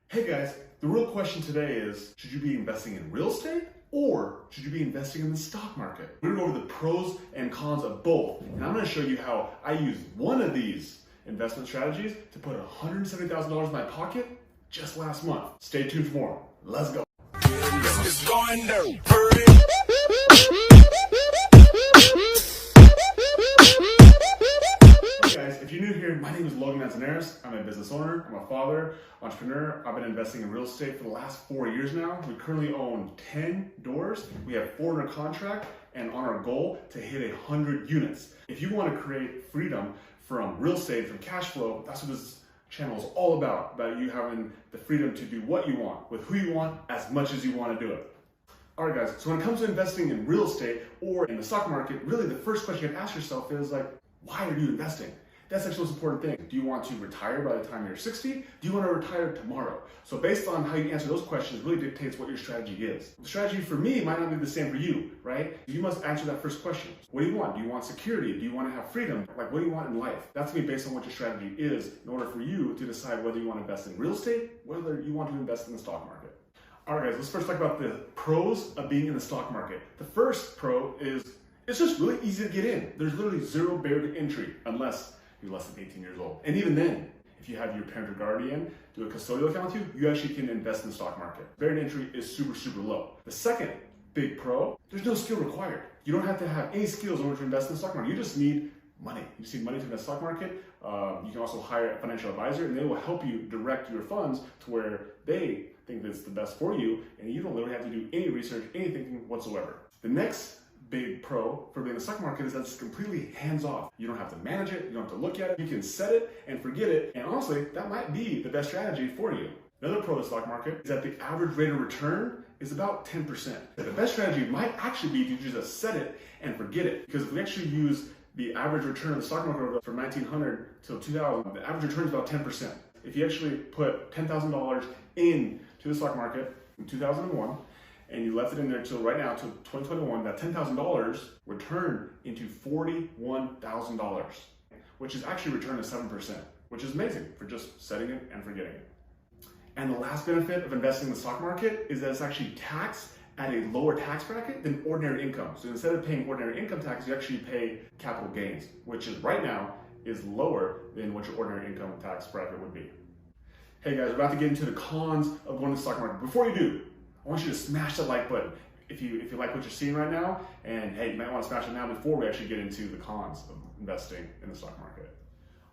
Hey guys, the real question today is, should you be investing in real estate or should you be investing in the stock market? We're going to go over the pros and cons of both, and I'm going to show you how I used one of these investment strategies to put $170,000 in my pocket just last month. Stay tuned for more. Let's go. It's going down. If you're new here, my name is Logan Manzanares. I'm a business owner, I'm a father, entrepreneur. I've been investing in real estate for the last 4 years now. We currently own 10 doors. We have 4 under contract and on our goal to hit 100 units. If you want to create freedom from real estate, from cash flow, that's what this channel is all about you having the freedom to do what you want, with who you want, as much as you want to do it. All right guys, so when it comes to investing in real estate or in the stock market, really the first question you have to ask yourself is why are you investing? That's actually the most important thing. Do you want to retire by the time you're 60? Do you want to retire tomorrow? So based on how you answer those questions really dictates what your strategy is. The strategy for me might not be the same for you, right? You must answer that first question. What do you want? Do you want security? Do you want to have freedom? What do you want in life? That's going to be based on what your strategy is in order for you to decide whether you want to invest in real estate, whether you want to invest in the stock market. All right guys, let's first talk about the pros of being in the stock market. The first pro is it's just really easy to get in. There's literally zero barrier to entry unless you're less than 18 years old. And even then, if you have your parent or guardian do a custodial account with you, you actually can invest in the stock market. Barrier to entry is super, super low. The second big pro, there's no skill required. You don't have to have any skills in order to invest in the stock market. You just need money. You just need money to invest in the stock market. You can also hire a financial advisor and they will help you direct your funds to where they think that's the best for you, and you don't literally have to do any research, any thinking whatsoever. The next big pro for being in the stock market is that it's completely hands-off. You don't have to manage it, you don't have to look at it, you can set it and forget it, and honestly, that might be the best strategy for you. Another pro of the stock market is that the average rate of return is about 10%. The best strategy might actually be to just set it and forget it, because if we actually use the average return of the stock market from 1900 till 2000, the average return is about 10%. If you actually put $10,000 into the stock market in 2001, and you left it in there till right now, till 2021, that $10,000 returned into $41,000, which is actually returned at 7%, which is amazing for just setting it and forgetting it. And the last benefit of investing in the stock market is that it's actually taxed at a lower tax bracket than ordinary income. So instead of paying ordinary income tax, you actually pay capital gains, which is right now is lower than what your ordinary income tax bracket would be. Hey guys, we're about to get into the cons of going to the stock market. Before you do, I want you to smash that like button if you like what you're seeing right now, and hey, you might want to smash it now before we actually get into the cons of investing in the stock market.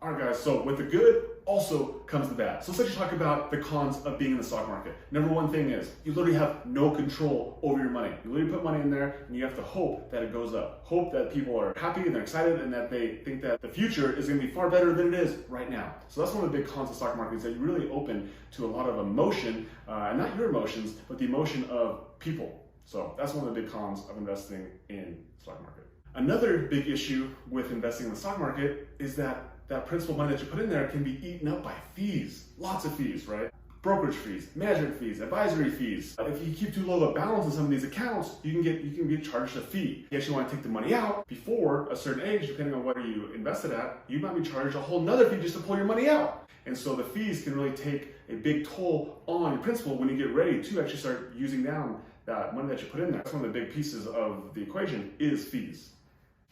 All right guys, so with the good also comes the bad. So let's actually talk about the cons of being in the stock market. Number one thing is you literally have no control over your money. You literally put money in there and you have to hope that it goes up. Hope that people are happy and they're excited and that they think that the future is going to be far better than it is right now. So that's one of the big cons of the stock market, is that you're really open to a lot of emotion, and not your emotions, but the emotion of people. So that's one of the big cons of investing in the stock market. Another big issue with investing in the stock market is that principal money that you put in there can be eaten up by fees. Lots of fees, right? Brokerage fees, management fees, advisory fees. If you keep too low of a balance in some of these accounts, you can get charged a fee. You actually want to take the money out before a certain age, depending on what you invested at, you might be charged a whole nother fee just to pull your money out. And so the fees can really take a big toll on your principal when you get ready to actually start using down that money that you put in there. That's one of the big pieces of the equation is fees.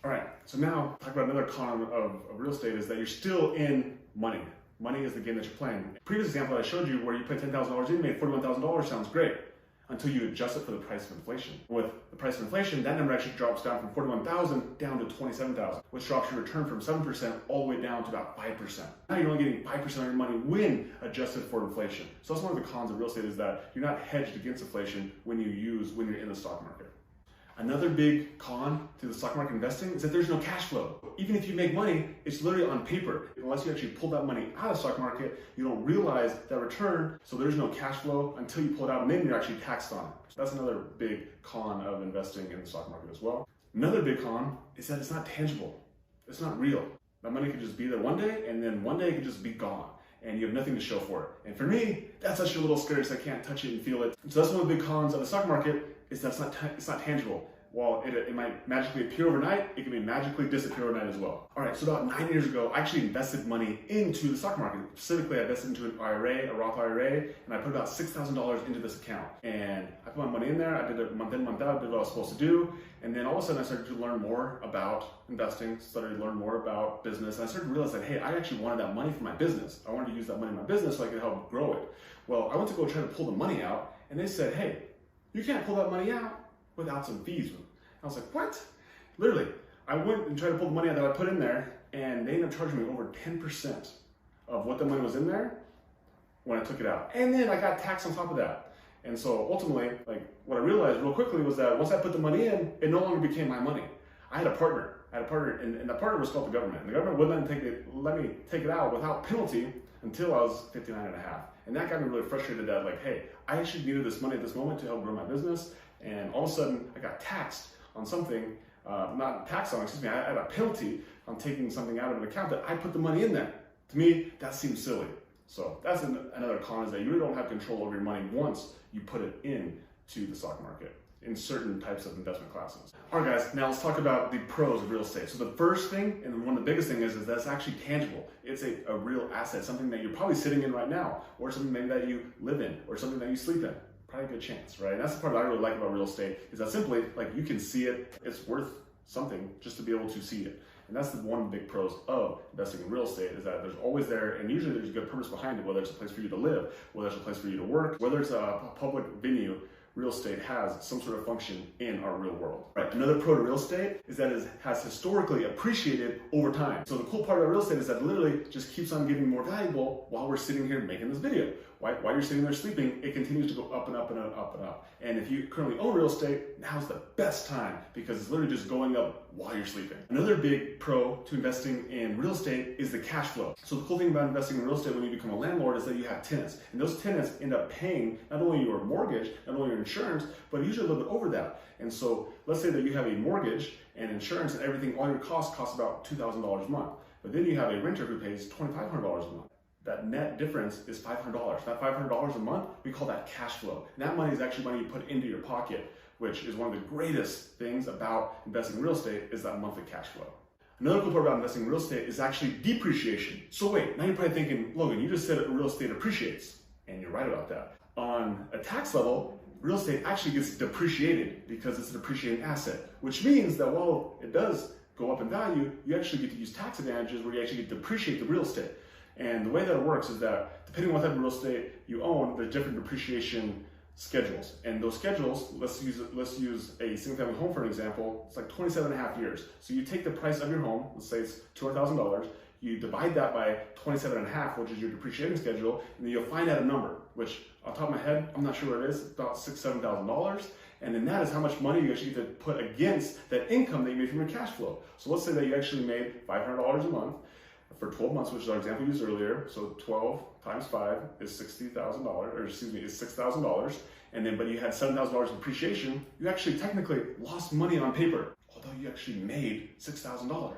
All right, so now talk about another con of real estate is that you're still in money. Money is the game that you're playing. Previous example I showed you where you put $10,000 in, made $41,000 sounds great until you adjust it for the price of inflation. With the price of inflation, that number actually drops down from $41,000 down to $27,000, which drops your return from 7% all the way down to about 5%. Now you're only getting 5% of your money when adjusted for inflation. So that's one of the cons of real estate, is that you're not hedged against inflation when you're in the stock market. Another big con to the stock market investing is that there's no cash flow. Even if you make money, it's literally on paper. Unless you actually pull that money out of the stock market, you don't realize that return, so there's no cash flow until you pull it out, and then you're actually taxed on it. So that's another big con of investing in the stock market as well. Another big con is that it's not tangible. It's not real. That money could just be there one day, and then one day it could just be gone, and you have nothing to show for it. And for me, that's actually a little scary, so I can't touch it and feel it. So that's one of the big cons of the stock market, is that it's not tangible. while it might magically appear overnight, it can be magically disappear overnight as well. All right, so about 9 years ago, I actually invested money into the stock market. Specifically, I invested into an IRA, a Roth IRA, and I put about $6,000 into this account. And I put my money in there, I did it month in, month out, did what I was supposed to do. And then all of a sudden I started to learn more about investing, started to learn more about business. And I started to realize that, hey, I actually wanted that money for my business. I wanted to use that money in my business so I could help grow it. Well, I went to go try to pull the money out, and they said, hey, you can't pull that money out without some fees. I was like, what? Literally, I went and tried to pull the money out that I put in there, and they ended up charging me over 10% of what the money was in there when I took it out. And then I got taxed on top of that. And so ultimately, like, what I realized real quickly was that once I put the money in, it no longer became my money. I had a partner, and the partner was called the government. And the government wouldn't let me take it out without penalty until I was 59 and a half. And that got me really frustrated that, like, hey, I actually needed this money at this moment to help grow my business. And all of a sudden, I got taxed on something, not taxed on, excuse me, I had a penalty on taking something out of an account that I put the money in there. To me, that seems silly. So that's another con, is that you really don't have control over your money once you put it into the stock market in certain types of investment classes. All right, guys, now let's talk about the pros of real estate. So the first thing, and one of the biggest things, is that it's actually tangible. It's a real asset, something that you're probably sitting in right now, or something maybe that you live in, or something that you sleep in. Probably a good chance, right? And that's the part that I really like about real estate, is that simply, like, you can see it, it's worth something just to be able to see it. And that's the one big pros of investing in real estate, is that there's always there, and usually there's a good purpose behind it, whether it's a place for you to live, whether it's a place for you to work, whether it's a public venue. Real estate has some sort of function in our real world. Right. Another pro to real estate is that it has historically appreciated over time. So the cool part about real estate is that it literally just keeps on getting more valuable while we're sitting here making this video. While you're sitting there sleeping, it continues to go up and up and up and up. And if you currently own real estate, now's the best time, because it's literally just going up while you're sleeping. Another big pro to investing in real estate is the cash flow. So the cool thing about investing in real estate when you become a landlord is that you have tenants. And those tenants end up paying not only your mortgage, not only your insurance, but usually a little bit over that. And so let's say that you have a mortgage and insurance and everything, all your costs cost about $2,000 a month. But then you have a renter who pays $2,500 a month. That net difference is $500. That $500 a month, we call that cash flow. And that money is actually money you put into your pocket, which is one of the greatest things about investing in real estate, is that monthly cash flow. Another cool part about investing in real estate is actually depreciation. So wait, now you're probably thinking, Logan, you just said real estate appreciates. And you're right about that. On a tax level, real estate actually gets depreciated because it's an appreciating asset, which means that while it does go up in value, you actually get to use tax advantages where you actually get to depreciate the real estate. And the way that it works is that depending on what type of real estate you own, there's different depreciation schedules. And those schedules, let's use a single family home for an example, it's like 27 and a half years. So you take the price of your home, let's say it's $200,000, you divide that by 27 and a half, which is your depreciating schedule, and then you'll find out a number, which on top of my head, I'm not sure what it is, about $6,000, $7,000. And then that is how much money you actually get to put against that income that you made from your cash flow. So let's say that you actually made $500 a month for 12 months, which is our example we used earlier. So 12 times 5 is $60,000, or excuse me, is $6,000. And then, but you had $7,000 in depreciation, you actually technically lost money on paper, although you actually made $6,000.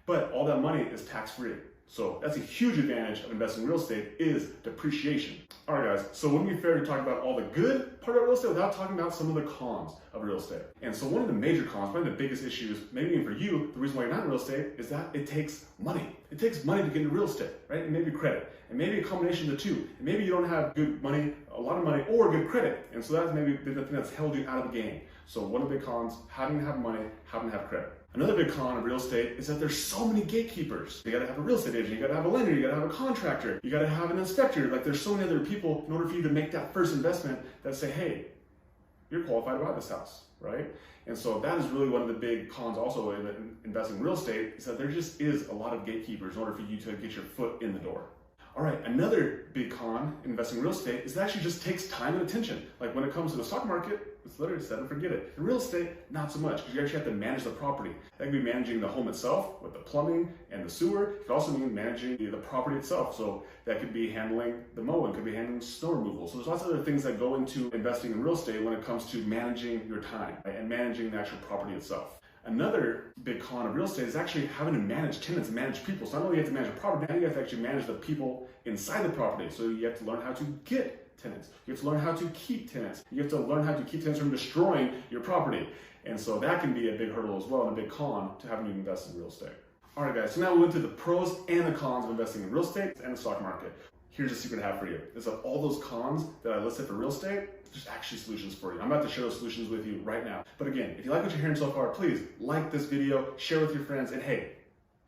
But all that money is tax-free. So that's a huge advantage of investing in real estate, is depreciation. All right, guys, so wouldn't it be fair to talk about all the good part of real estate without talking about some of the cons of real estate? And so one of the major cons, one of the biggest issues, maybe even for you, the reason why you're not in real estate, is that it takes money. It takes money to get into real estate, right? And maybe credit, and maybe a combination of the two. And maybe you don't have good money, a lot of money, or good credit. And so that's maybe the thing that's held you out of the game. So one of the big cons, having to have money, having to have credit. Another big con of real estate is that there's so many gatekeepers. You gotta have a real estate agent, you gotta have a lender, you gotta have a contractor, you gotta have an inspector. Like, there's so many other people in order for you to make that first investment that say, hey, you're qualified to buy this house, right? And so that is really one of the big cons also in investing in real estate, is that there just is a lot of gatekeepers in order for you to get your foot in the door. All right, another big con in investing in real estate is it actually just takes time and attention. Like when it comes to the stock market, it's literally set and forget it. In real estate, not so much, because you actually have to manage the property. That could be managing the home itself with the plumbing and the sewer. It could also mean managing the property itself. So that could be handling the mowing, could be handling snow removal. So there's lots of other things that go into investing in real estate when it comes to managing your time, right, and managing the actual property itself. Another big con of real estate is actually having to manage tenants and manage people. So not only do you have to manage a property, now you have to actually manage the people inside the property. So you have to learn how to get tenants. You have to learn how to keep tenants. You have to learn how to keep tenants from destroying your property. And so that can be a big hurdle as well and a big con to having you invest in real estate. All right, guys, so now we went through the pros and the cons of investing in real estate and the stock market. Here's a secret I have for you, is that all those cons that I listed for real estate, there's actually solutions for you. I'm about to share those solutions with you right now. But again, if you like what you're hearing so far, please like this video, share with your friends, and hey,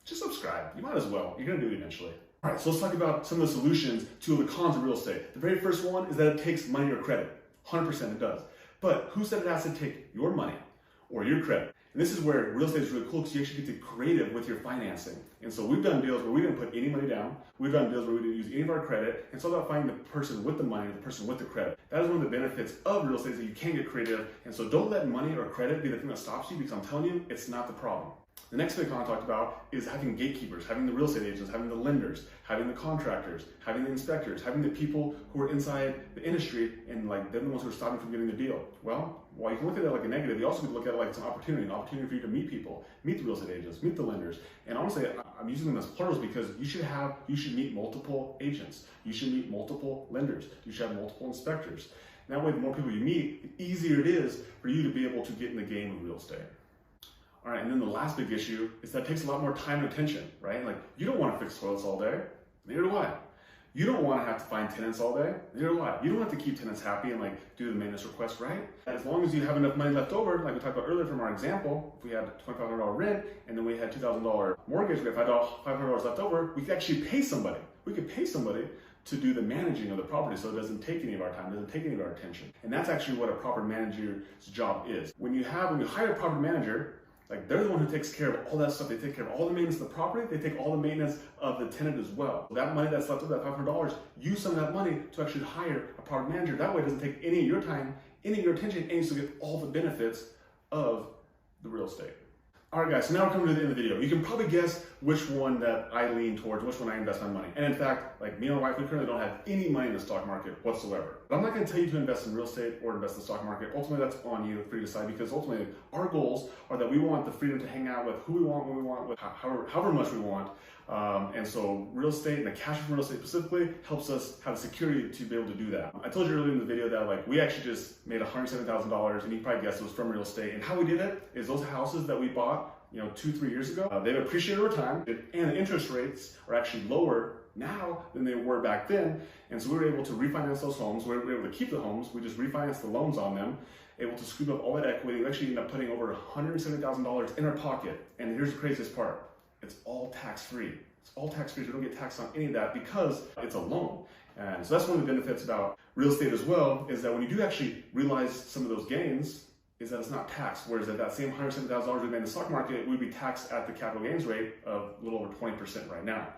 just subscribe. You might as well. You're gonna do it eventually. All right, so let's talk about some of the solutions to the cons of real estate. The very first one is that it takes money or credit. 100% it does. But who said it has to take your money or your credit? And this is where real estate is really cool because you actually get to be creative with your financing. And so we've done deals where we didn't put any money down. We've done deals where we didn't use any of our credit. And it's all about finding the person with the money, the person with the credit. That is one of the benefits of real estate, is that you can get creative. And so don't let money or credit be the thing that stops you, because I'm telling you, it's not the problem. The next thing I talked about is having gatekeepers, having the real estate agents, having the lenders, having the contractors, having the inspectors, having the people who are inside the industry, and like they're the ones who are stopping from getting the deal. Well, while you can look at that like a negative, you also can look at it like it's an opportunity for you to meet people, meet the real estate agents, meet the lenders. And honestly, I'm using them as plurals because you should meet multiple agents. You should meet multiple lenders. You should have multiple inspectors. And that way, the more people you meet, the easier it is for you to be able to get in the game of real estate. All right, and then the last big issue is that it takes a lot more time and attention, right? Like, you don't want to fix toilets all day, neither do I. You don't want to have to find tenants all day, neither do I. You don't have to keep tenants happy and like do the maintenance request, right? As long as you have enough money left over, like we talked about earlier from our example, if we had $2,500 rent and then we had $2,000 mortgage, we have $500 left over, we could actually pay somebody. We could pay somebody to do the managing of the property, so it doesn't take any of our time, doesn't take any of our attention. And that's actually what a property manager's job is. When you hire a property manager, like, they're the one who takes care of all that stuff. They take care of all the maintenance of the property. They take all the maintenance of the tenant as well. That money that's left over, that $500, use some of that money to actually hire a property manager. That way it doesn't take any of your time, any of your attention, and you still get all the benefits of the real estate. All right, guys, so now we're coming to the end of the video. You can probably guess which one that I lean towards, which one I invest my money. And in fact, like me and my wife, we currently don't have any money in the stock market whatsoever. But I'm not gonna tell you to invest in real estate or invest in the stock market. Ultimately, that's on you for you to decide, because ultimately our goals are that we want the freedom to hang out with who we want, when we want, with however much we want. And so real estate and the cash from real estate specifically helps us have the security to be able to do that. I told you earlier in the video that like we actually just made $107,000, and you probably guessed it was from real estate. And how we did it is those houses that we bought 2-3 years ago, they've appreciated over time, and the interest rates are actually lower now than they were back then. And so we were able to refinance those homes. We were able to keep the homes. We just refinanced the loans on them, able to scoop up all that equity. We actually ended up putting over $170,000 in our pocket. And here's the craziest part. It's all tax-free. It's all tax-free. So we don't get taxed on any of that because it's a loan. And so that's one of the benefits about real estate as well, is that when you do actually realize some of those gains, is that it's not taxed, whereas at that same $170,000 we made in the stock market, we'd be taxed at the capital gains rate of a little over 20% right now,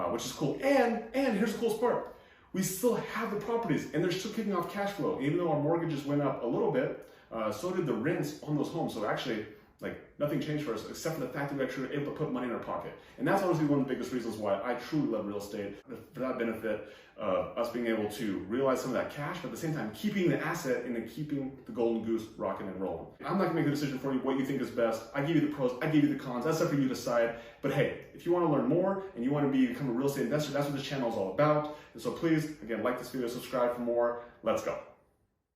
which is cool. And here's the coolest part. We still have the properties, and they're still kicking off cash flow. Even though our mortgages went up a little bit, so did the rents on those homes. So actually, like, nothing changed for us except for the fact that we actually were able to put money in our pocket. And that's honestly one of the biggest reasons why I truly love real estate, for that benefit of us being able to realize some of that cash, but at the same time keeping the asset and then keeping the golden goose rocking and rolling. I'm not gonna make the decision for you what you think is best. I give you the pros, I give you the cons. That's up for you to decide. But hey, if you want to learn more and you want to become a real estate investor, that's what this channel is all about. And so please, again, like this video, subscribe for more. Let's go.